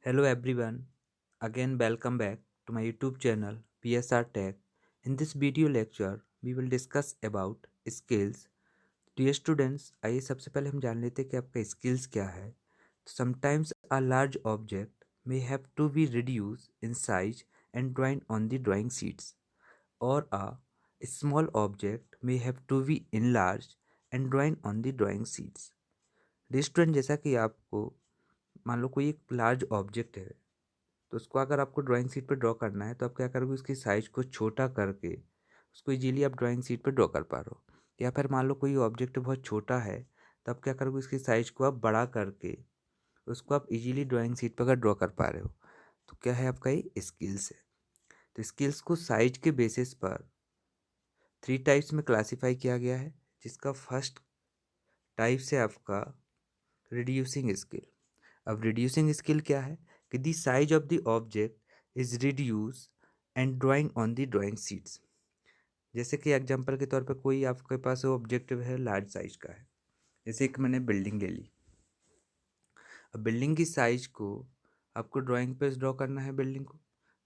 Hello everyone, again welcome back to my YouTube channel PSR Tech. In this video lecture, we will discuss about skills. Dear students, आइए सबसे पहले हम जान लेते हैं कि आपका skills क्या है. Sometimes a large object may have to be reduced in size and drawn on the drawing sheets, or a small object may have to be enlarged and drawn on the drawing sheets. Dear student, जैसा कि आपको मान लो कोई एक large object है तो उसको अगर आपको ड्राइंग शीट पे ड्रॉ करना है तो आप क्या करोगे, उसकी साइज को छोटा करके उसको इजीली आप ड्राइंग शीट पे ड्रॉ कर पा रहे हो। या फिर मान लो कोई ऑब्जेक्ट बहुत छोटा है तो आप क्या करोगे, उसकी साइज को आप बड़ा करके उसको आप इजीली ड्राइंग शीट पर अगर ड्रॉ कर पा रहे हो तो क्या है, आपका ये स्किल्स है। तो स्किल्स को साइज के बेसिस पर 3 टाइप्स में क्लासीफाई किया गया है, जिसका फर्स्ट टाइप से आपका रिड्यूसिंग स्किल। अब रिड्यूसिंग स्किल क्या है कि the size of the object is reduce and drawing on the drawing sheets. जैसे कि एग्जांपल के तौर पे कोई आपके पास ऑब्जेक्टिव है, लार्ज साइज का है। जैसे कि मैंने बिल्डिंग ले ली। अब बिल्डिंग की साइज को आपको ड्राइंग पे ड्रॉ करना है बिल्डिंग को,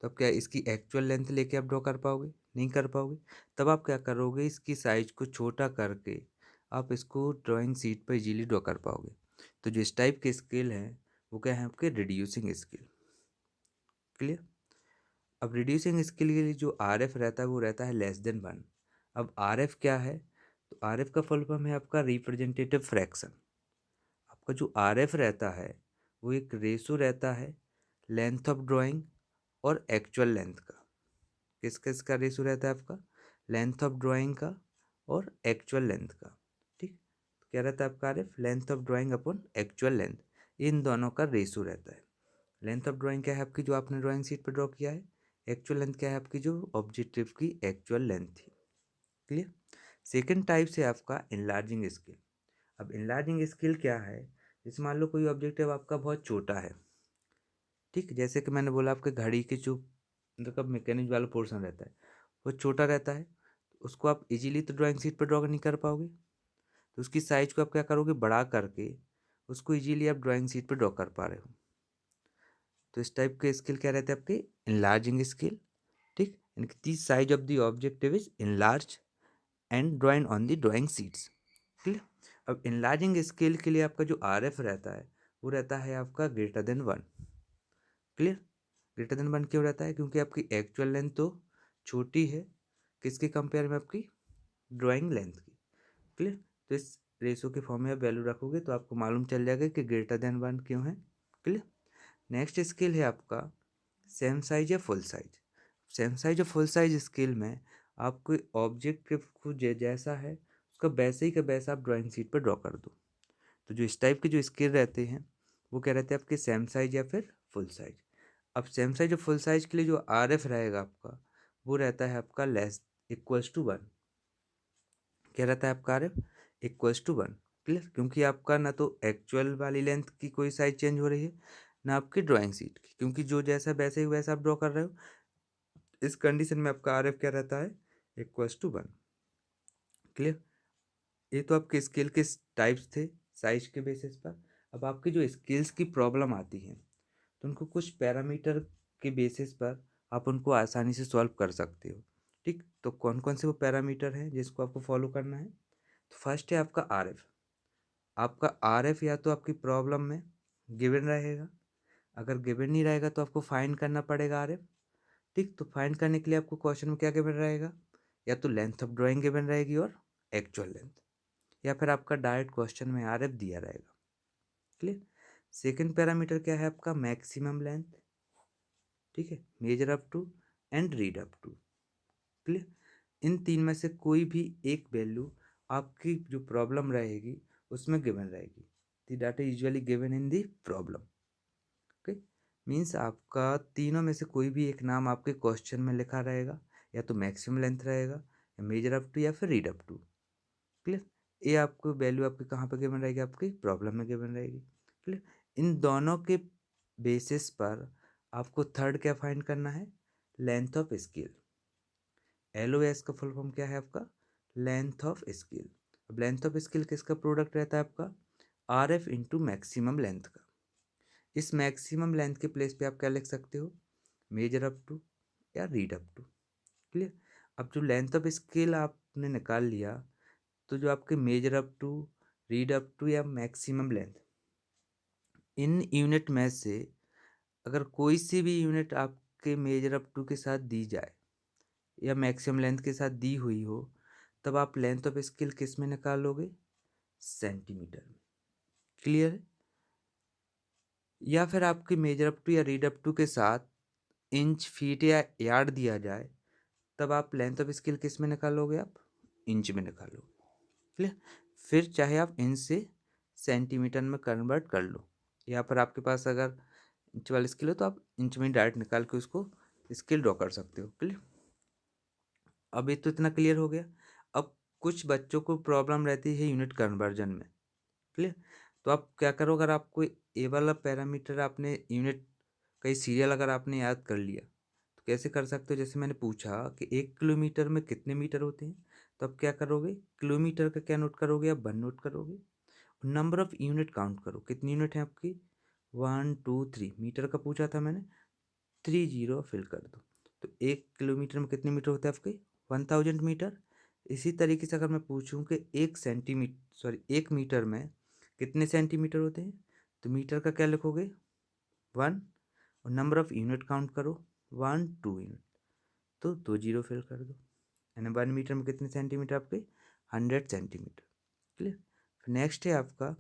तो अब क्या इसकी एक्चुअल लेंथ लेके आप ड्रॉ कर पाओगे? नहीं कर पाओगे। तब आप क्या करोगे, इसकी साइज को छोटा करके आप इसको ड्राइंग शीट पर इजीली ड्रॉ कर पाओगे। तो जो इस टाइप के स्किल हैं वो क्या है, आपके रिड्यूसिंग स्किल। क्लियर। अब रिड्यूसिंग स्किल के लिए जो आर एफ रहता है वो रहता है <<1। अब आर एफ क्या है, तो आर एफ का फुल फॉर्म है आपका रिप्रेजेंटेटिव फ्रैक्शन। आपका जो आर एफ रहता है वो एक रेशो रहता है लेंथ ऑफ ड्राइंग और एक्चुअल लेंथ का। किस किस का रेशो रहता है आपका? लेंथ ऑफ ड्राइंग का और एक्चुअल लेंथ का। ठीक, तो क्या रहता है आपका R F? Length of drawing upon actual length, इन दोनों का रेशो रहता है। लेंथ ऑफ ड्राइंग क्या है आपकी, जो आपने ड्राइंग शीट पर ड्रॉ किया है। एक्चुअल लेंथ क्या है आपकी, जो ऑब्जेक्टिव की एक्चुअल लेंथ थी। क्लियर। सेकंड टाइप से आपका इनलार्जिंग स्केल। अब इनलार्जिंग स्केल क्या है, जैसे मान लो कोई ऑब्जेक्टिव आपका बहुत छोटा है। ठीक, जैसे कि मैंने बोला आपके घड़ी के जो मतलब मैकेनिज्म वाला पोर्शन रहता है वो छोटा रहता है, उसको आप इजीली तो ड्राइंग शीट पर ड्रॉ नहीं कर पाओगे। तो उसकी साइज को आप क्या करोगे, बड़ा करके उसको इजीली आप ड्राइंग शीट पर ड्रॉ कर पा रहे हो। तो इस टाइप के स्केल क्या रहते हैं आपके? Enlarging scale. ठीक, यानी कि the size of the objective is enlarge and drawing on the drawing sheets. Clear. अब इनलार्जिंग स्केल के लिए आपका जो आर एफ रहता है वो रहता है आपका >1। क्लियर। >1 क्यों रहता है? क्योंकि आपकी एक्चुअल लेंथ तो छोटी है किसके कंपेयर में, आपकी ड्राइंग लेंथ की। क्लियर। तो इस रेशो के फॉर्म में आप वैल्यू रखोगे तो आपको मालूम चल जाएगा कि >1 क्यों है। क्लियर। नेक्स्ट स्केल है आपका सेम साइज या फुल साइज। सेम साइज और फुल साइज स्केल में आपको ऑब्जेक्ट को जैसा है उसका वैसे ही का वैसा आप ड्राइंग शीट पर ड्रॉ कर दो। तो जो इस टाइप के जो स्केल रहते हैं वो क्या रहते हैं आपके? सेम साइज या फिर फुल साइज। अब सेम साइज और फुल साइज के लिए जो आर एफ रहेगा आपका वो रहता है आपका <<1। क्या रहता है आपका आर एफ? =1। क्लियर। क्योंकि आपका ना तो एक्चुअल वाली लेंथ की कोई साइज चेंज हो रही है ना आपकी ड्राइंग शीट की, क्योंकि जो जैसा वैसे ही वैसा आप ड्रॉ कर रहे हो। इस कंडीशन में आपका आर एफ क्या रहता है? =1। क्लियर। ये तो आपके स्केल के टाइप्स थे साइज के बेसिस पर। अब आपकी जो स्केल्स की प्रॉब्लम आती है तो उनको कुछ पैरामीटर के बेसिस पर आप उनको आसानी से सॉल्व कर सकते हो। ठीक, तो कौन कौन से वो पैरामीटर हैं जिसको आपको फॉलो करना है? तो फर्स्ट है आपका आर एफ। आपका आर एफ या तो आपकी प्रॉब्लम में गिवन रहेगा, अगर गिवन नहीं रहेगा तो आपको फाइंड करना पड़ेगा आर एफ। ठीक, तो फाइंड करने के लिए आपको क्वेश्चन में क्या गिवन रहेगा? या तो लेंथ ऑफ ड्राइंग गिवन रहेगी और एक्चुअल लेंथ, या फिर आपका डायरेक्ट क्वेश्चन में आर एफ दिया रहेगा। क्लियर। सेकेंड पैरामीटर क्या है आपका? Maximum length. ठीक है, measure up to and read up to. Clear. इन तीन में से कोई भी एक वैल्यू आपकी जो प्रॉब्लम रहेगी उसमें गिवन रहेगी। The data usually given in the problem. Okay, means आपका तीनों में से कोई भी एक नाम आपके क्वेश्चन में लिखा रहेगा, या तो मैक्सिमम लेंथ रहेगा या मेजर अप टू या फिर रीड अप टू। क्लियर। ये आपको वैल्यू आपके कहाँ पर गिवन रहेगी? आपकी प्रॉब्लम में गिवन रहेगी। क्लियर। इन दोनों के बेसिस पर आपको थर्ड क्या फाइंड करना है? Length of scale. LOS का फुल फॉर्म क्या है आपका? Length of scale. अब लेंथ ऑफ स्केल किसका प्रोडक्ट रहता है आपका? R F into maximum length का। इस मैक्सिमम लेंथ के प्लेस पे आप क्या लिख सकते हो, मेजर अप टू या रीड अप टू। क्लियर। अब जो लेंथ ऑफ स्केल आपने निकाल लिया, तो जो आपके major up to, read up to या मैक्सिमम लेंथ, इन यूनिट में से अगर कोई सी भी यूनिट आपके मेजर अप टू के साथ दी जाए या मैक्सिमम लेंथ के साथ दी हुई हो, तब आप लेंथ ऑफ स्केल किस में निकालोगे, सेंटीमीटर में। क्लियर है। या फिर आपके मेजर अप टू या रीड अप टू के साथ इंच, फीट या यार्ड दिया जाए, तब आप लेंथ ऑफ स्केल किस में निकालोगे, आप इंच में निकालोगे। क्लियर। फिर चाहे आप इंच से सेंटीमीटर में कन्वर्ट कर लो, यहाँ पर आपके पास अगर इंच वाला स्केल हो तो आप इंच में डायरेक्ट निकाल के उसको स्केल ड्रॉ कर सकते हो। क्लियर। अब ये तो इतना क्लियर हो गया। अब कुछ बच्चों को प्रॉब्लम रहती है यूनिट कन्वर्जन में। क्लियर। तो आप क्या करो, अगर आपको ए वाला पैरामीटर आपने यूनिट कई सीरियल अगर आपने याद कर लिया, तो कैसे कर सकते हो, जैसे मैंने पूछा कि 1 किलोमीटर में कितने मीटर होते हैं, तो आप क्या करोगे, किलोमीटर का क्या नोट करोगे, आप 1 नोट करोगे। नंबर ऑफ यूनिट काउंट करो, कितनी यूनिट है आपकी, 1 2 3। मीटर का पूछा था मैंने, 3 जीरो फिल कर दो। तो 1 किलोमीटर में कितने मीटर होते हैं आपके, 1000 मीटर। इसी तरीके से अगर मैं पूछूं कि 1 मीटर में कितने सेंटीमीटर होते हैं, तो मीटर का क्या लिखोगे, 1, और नंबर ऑफ यूनिट काउंट करो, 1 2 यूनिट, तो 2 जीरो फिल कर दो। यानी 1 मीटर में कितने सेंटीमीटर आपके, 100 सेंटीमीटर। क्लियर। फिर नेक्स्ट है आपका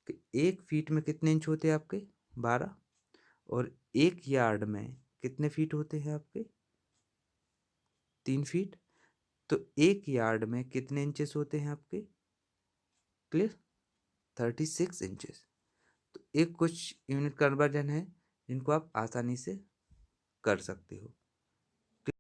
कि 1 फीट में कितने इंच होते हैं आपके, 12, और 1 यार्ड में कितने फीट होते हैं आपके, 3 फीट। तो 1 यार्ड में कितने इंचेस होते हैं आपके, क्लियर, 36 इंचेस। तो एक कुछ यूनिट कन्वर्जन है जिनको आप आसानी से कर सकते हो।